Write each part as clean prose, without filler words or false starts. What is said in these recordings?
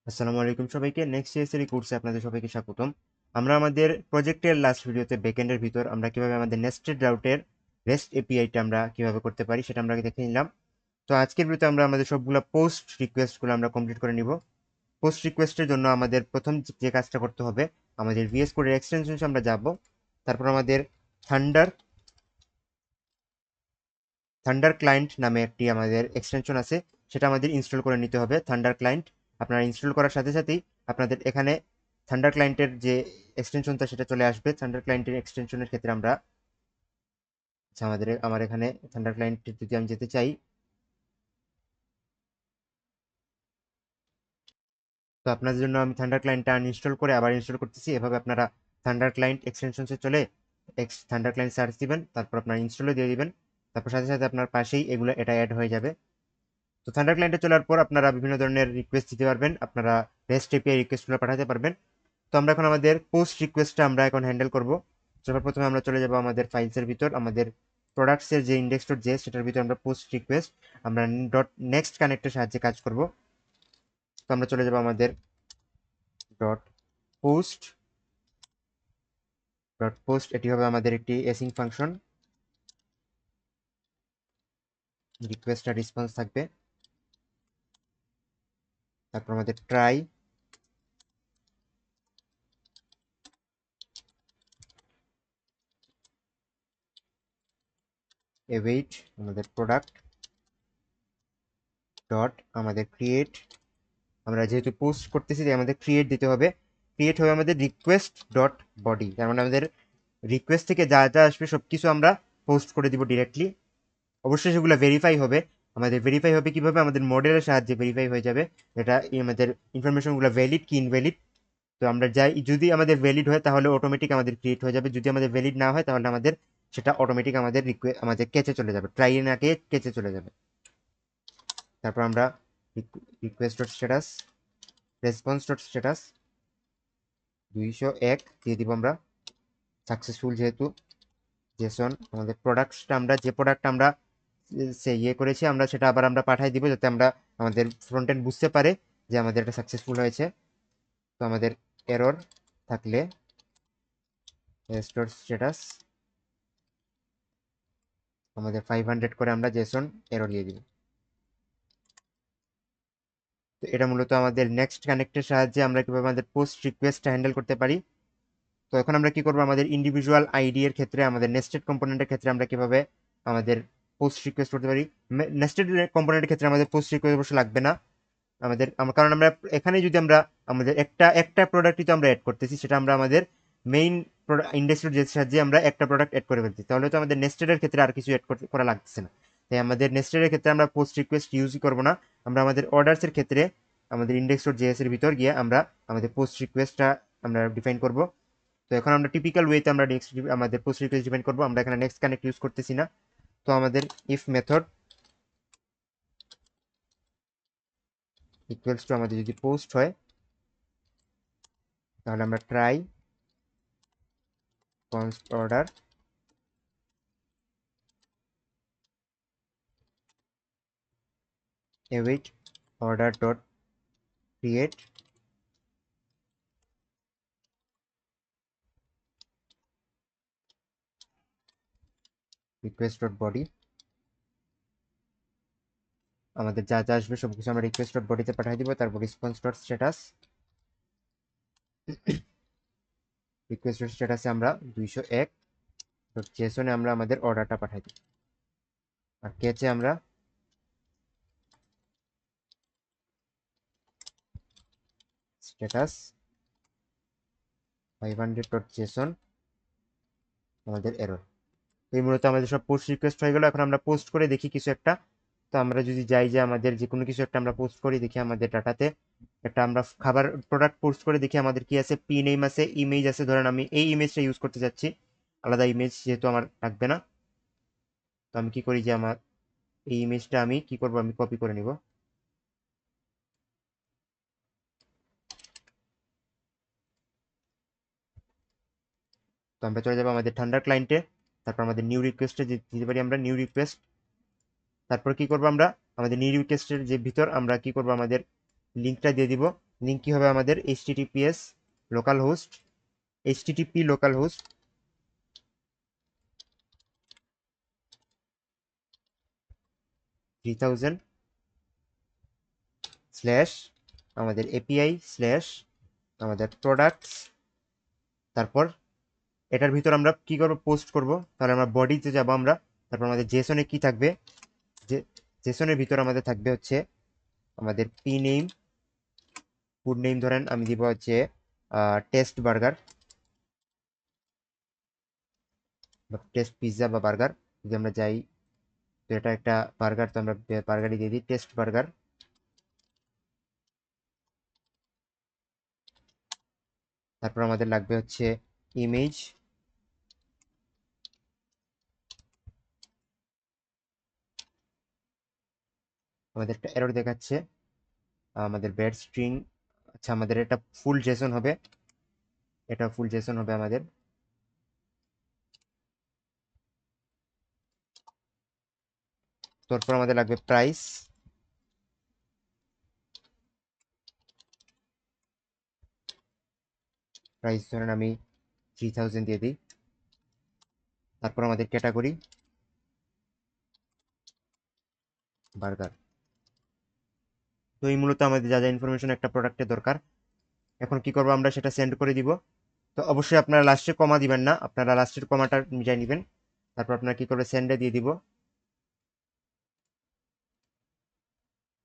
আসসালামু আলাইকুম সবাইকে। নেক্সট সিএসএর কোর্সে আপনাদের সবাইকে স্বাগতম। আমরা আমাদের প্রজেক্টের লাস্ট ভিডিওতে ব্যাকএন্ডের ভিতর আমরা কিভাবে আমাদের নেস্টেড রাউটের রেস্ট এপিআইটা আমরা কিভাবে করতে পারি সেটা আমরা দেখে নিলাম। তো আজকের ভিডিওতে আমরা আমাদের সবগুলো পোস্ট রিকোয়েস্টগুলো আমরা কমপ্লিট করে নিব। পোস্ট রিকোয়েস্টের জন্য আমাদের প্রথম যে কাজটা করতে হবে, আমাদের ভিএস কোডের এক্সটেনশনে আমরা যাব। তারপর আমাদের থান্ডার থান্ডার ক্লায়েন্ট নামে একটি আমাদের এক্সটেনশন আছে, সেটা আমাদের ইনস্টল করে নিতে হবে। থান্ডার ক্লায়েন্ট আপনারা ইনস্টল করার সাথে সাথেই আপনাদের এখানে থান্ডার ক্লায়েন্টের যে এক্সটেনশনটা সেটা চলে আসবে। থান্ডার ক্লায়েন্টের এক্সটেনশনের ক্ষেত্রে আমরা আমার এখানে থান্ডার ক্লায়েন্ট যদি আমি যেতে চাই, তো আপনাদের জন্য আমি থান্ডার ক্লায়েন্টটা আনইনস্টল করে আবার ইনস্টল করতেছি। এভাবে আপনারা থান্ডার ক্লায়েন্ট এক্সটেনশনসে চলে থান্ডার ক্লায়েন্ট সার্চ দিবেন, তারপর আপনার ইনস্টলে দিয়ে দিবেন। তারপর সাথে সাথে আপনার পাশেই এটা অ্যাড হয়ে যাবে। তো থান্ডার ক্লায়েন্টে চলার পর আপনারা বিভিন্ন ধরনের রিকোয়েস্ট দিতে পারবেন, আপনারা রেস্ট এপিআই রিকোয়েস্টগুলো পাঠাতে পারবেন। তো আমরা এখন আমাদের পোস্ট রিকোয়েস্টটা আমরা এখন হ্যান্ডেল করব। সবার প্রথমে আমরা চলে যাব আমাদের ফাইলসের ভিতর, আমাদের প্রোডাক্টসের যে ইন্ডেক্স ডট জেএস সেটার ভিতর আমরা পোস্ট রিকোয়েস্ট আমরা ডট নেক্সট কানেক্টের সাহায্যে কাজ করব। তো আমরা চলে যাব আমাদের ডট পোস্ট এটি হবে আমাদের একটি এসিং ফাংশন, রিকোয়েস্ট আর রেসপন্স থাকবে। তারপর আমাদের ট্রাই এওয়েট আমাদের প্রোডাক্ট ডট আমাদের ক্রিয়েট, আমরা যেহেতু পোস্ট করতেছি তাই আমাদের ক্রিয়েট দিতে হবে। ক্রিয়েট হবে আমাদের রিকোয়েস্ট ডট বডি, তার মানে আমাদের রিকোয়েস্ট থেকে যা যা আসবে সব কিছু আমরা পোস্ট করে দিব ডিরেক্টলি। অবশ্যই সেগুলো ভেরিফাই হবে। আমাদের ভেরিফাই হবে কিভাবে? আমাদের মডেলের সাহায্যে ভেরিফাই হয়ে যাবে এটা আমাদের ইনফরমেশনগুলো ভ্যালিড কি ইনভ্যালিড। তো আমরা যাই, যদি আমাদের ভ্যালিড হয় তাহলে অটোমেটিক আমাদের ক্রিয়েট হয়ে যাবে, যদি আমাদের ভ্যালিড না হয় তাহলে আমাদের সেটা অটোমেটিক আমাদের কেচে চলে যাবে, ট্রাই না কে কেচে চলে যাবে। তারপর আমরা request dot status response dot status 201 দিয়ে দিব আমরা, সাকসেসফুল যেহেতু জেসন। আমাদের প্রোডাক্টটা আমরা যে প্রোডাক্ট আমরা সে করেছি আমরা সেটা আবার আমরা পাঠাই দিব, যাতে আমরা আমাদের ফ্রন্ট এন্ড বুঝতে পারে যে আমাদের এটা সাকসেসফুল হয়েছে। তো আমাদের এরর থাকলে রেস্টোর স্ট্যাটাস আমাদের 500 করে আমরা জেসন এরর দিয়ে দিব। তো এটা মূলত আমাদের নেক্সট কানেক্টের সাহায্যে আমরা কিভাবে আমাদের পোস্ট রিকোয়েস্ট হ্যান্ডেল করতে পারি। তো এখন আমরা কি করব, আমাদের ইন্ডিভিজুয়াল আইডি এর ক্ষেত্রে, আমাদের নেস্টেড কম্পোনেন্টের ক্ষেত্রে আমরা কিভাবে আমাদের পোস্ট রিকোয়েস্ট করতে পারি। নেস্টেড কম্পোনেন্টের ক্ষেত্রে আমাদের পোস্ট রিকোয়েস্ট অবশ্য লাগবে না কারণ আমরা এখানে যদি আমরা আমাদের একটা প্রোডাক্টই তো আমরা অ্যাড করতেছি, সেটা আমরা আমাদের মেইন ইন্ডাস্ট্রির সাহায্যে আমরা একটা প্রোডাক্ট অ্যাড করে ফেলছি, তাহলে তো আমাদের নেস্টেডের ক্ষেত্রে আর কিছু অ্যাড করা লাগছে না। তাই আমাদের নেস্টেডের ক্ষেত্রে আমরা পোস্ট রিকোয়েস্ট ইউজই করবো না। আমরা আমাদের অর্ডার্সের ক্ষেত্রে আমাদের ইন্ডেক্স ডট জেএস এর ভিতর গিয়ে আমরা আমাদের পোস্ট রিকোয়েস্টটা আমরা ডিফাইন করব। তো এখন আমরা টিপিক্যাল ওয়েতে আমরা নেক্সট আমাদের পোস্ট রিকোয়েস্ট ডিফাইন করবো, আমরা এখানে নেক্সট কানেক্ট ইউজ করতেছি না। তো আমাদের ইফ মেথড ইকুয়ালস টু আমাদের যদি পোস্ট হয় তাহলে আমরা try const order await order dot create request dot body, আমাদের যা যা আসবে সবকিছু আমরা রিকোয়েস্ট ডট বডিতে পাঠিয়ে দিব। তারপর response dot status request dot স্ট্যাটাসে আমরা 201 ডট জেসনে আমরা আমাদের অর্ডারটা পাঠাই দিই। আর কেচে আমরা স্ট্যাটাস 500 ডট জেসন আমাদের এরর। এই মূলত আমাদের সব পোস্ট রিকোয়েস্ট হয়ে গেল। এখন আমরা পোস্ট করে দেখি কিছু একটা। তো আমরা যদি যাই যে আমাদের যে কোনো কিছু একটা আমরা পোস্ট করি, দেখি আমাদের ডাটাতে একটা আমরা খাবার প্রোডাক্ট পোস্ট করে দেখি আমাদের কি আছে, পি নেম আছে, ইমেজ আছে। ধরেন আমি এই ইমেজটা ইউজ করতে চাচ্ছি, আলাদা ইমেজ যেহেতু আমার লাগবে না। তো আমি কি করি যে আমার এই ইমেজটা আমি কি করব, আমি কপি করে নিব। তো আমরা চলে যাবো আমাদের ঠান্ডার ক্লায়েন্টে, তারপর আমাদের নিউ রিকোয়েস্টে দিতে পারি আমরা নিউ রিকোয়েস্ট। তারপর কি করব, আমরা আমাদের নিউ রিকোয়েস্টের যে ভিতর আমরা কি করব, আমাদের লিঙ্কটা দিয়ে দিব, লিঙ্ক কি হবে আমাদের https local host http local host 3000 slash আমাদের এপিআই স্ল্যাশ আমাদের প্রোডাক্টস, তারপর এটার ভিতর আমরা কি করব, পোস্ট করব। তাহলে আমরা বডিতে যাব আমরা, তারপর আমাদের জেসনে কি থাকবে, যে জেসনের ভিতর আমাদের থাকবে হচ্ছে আমাদের পি নেম, ফুড নেম ধরেন আমি দিব হচ্ছে টেস্ট বার্গার বা টেস্ট পিৎজা বা বার্গার। যদি আমরা যাই, তো এটা একটা বার্গার, তো আমরা বার্গারই দিয়ে দিই টেস্ট বার্গার। তারপর আমাদের লাগবে হচ্ছে ইমেজ, আমাদের একটা এরর দেখাচ্ছে আমাদের ব্যাড স্ট্রিং। আচ্ছা আমাদের এটা ফুল জেসন হবে, এটা ফুল জেসন হবে আমাদের। তারপর আমাদের লাগবে প্রাইস, প্রাইস ধরেন আমি 3000 দিয়ে দিই। তারপর আমাদের ক্যাটাগরি বার্গার। তো এই মূলত আমাদের যা যা ইনফরমেশন একটা প্রোডাক্টের দরকার। এখন কি করবো, আমরা সেটা সেন্ড করে দিব। তো অবশ্যই আপনারা লাস্টে কমা দিবেন না, আপনারা লাস্টের কমাটা মিটাই নেবেন। তারপর আপনারা কি করবে, সেন্ডে দিয়ে দিব।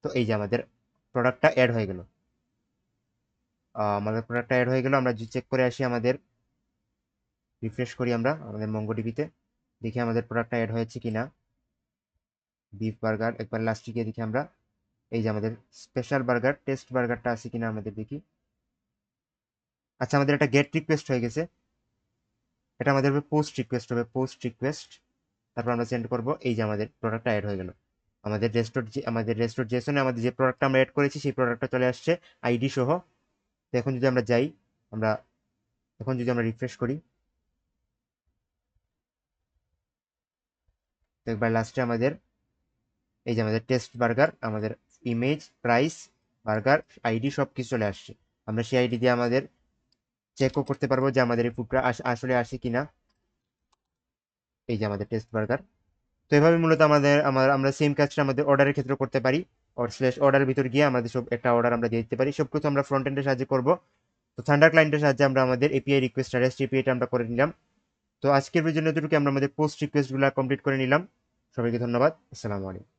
তো এই যে আমাদের প্রোডাক্টটা অ্যাড হয়ে গেল, আমাদের প্রোডাক্টটা অ্যাড হয়ে গেল। আমরা যদি চেক করে আসি, আমাদের রিফ্রেশ করি আমরা আমাদের মঙ্গোডিবিতে, দেখি আমাদের প্রোডাক্টটা অ্যাড হয়েছে কিনা। বিফ বার্গার একবার লাস্টে গিয়ে দেখি আমরা, এই যে আমাদের স্পেশাল বার্গার টেস্ট বার্গারটা আছে কিনা আমাদের দেখি। আচ্ছা আমাদের একটা গেট রিকোয়েস্ট হয়ে গেছে, এটা আমাদের পোস্ট রিকোয়েস্ট হবে, পোস্ট রিকোয়েস্ট। তারপর আমরা সেন্ড করব, এই যে আমাদের প্রোডাক্টটা অ্যাড হয়ে গেল। আমাদের রেস্টোর জেসনে আমাদের যে প্রোডাক্টটা আমরা অ্যাড করেছি সেই প্রোডাক্টটা চলে আসছে আইডি সহ। তো এখন যদি আমরা যাই, আমরা এখন যদি আমরা রিফ্রেশ করি, তো একবার লাস্টে আমাদের এই যে আমাদের টেস্ট বার্গার, আমাদের ইমেজ, প্রাইস, বার্গার, আইডি সব কিছু চলে আসছে। আমরা সেই আইডি দিয়ে আমাদের চেকও করতে পারবো যে আমাদের এই ফুডটা আসলে আসে কিনা। এই যে আমাদের টেস্ট বার্গার। তো এভাবে মূলত আমরা সেম কাজটা আমাদের অর্ডারের ক্ষেত্রে করতে পারি। অর্ডারের ভিতর গিয়ে আমাদের সব একটা অর্ডার আমরা দিয়ে দিতে পারি। সব কিছু আমরা ফ্রন্ট এন্ডের সাহায্যে করবো। তো থান্ডার ক্লায়েন্টের সাহায্যে আমরা আমাদের এপিআই রিকোয়েস্ট রেস্ট এপিআইটা আমরা করে নিলাম। তো আজকের জন্য এতটুকু, আমরা আমাদের পোস্ট রিকোয়েস্টগুলো কমপ্লিট করে নিলাম। সবাইকে ধন্যবাদ। আসসালামু আলাইকুম।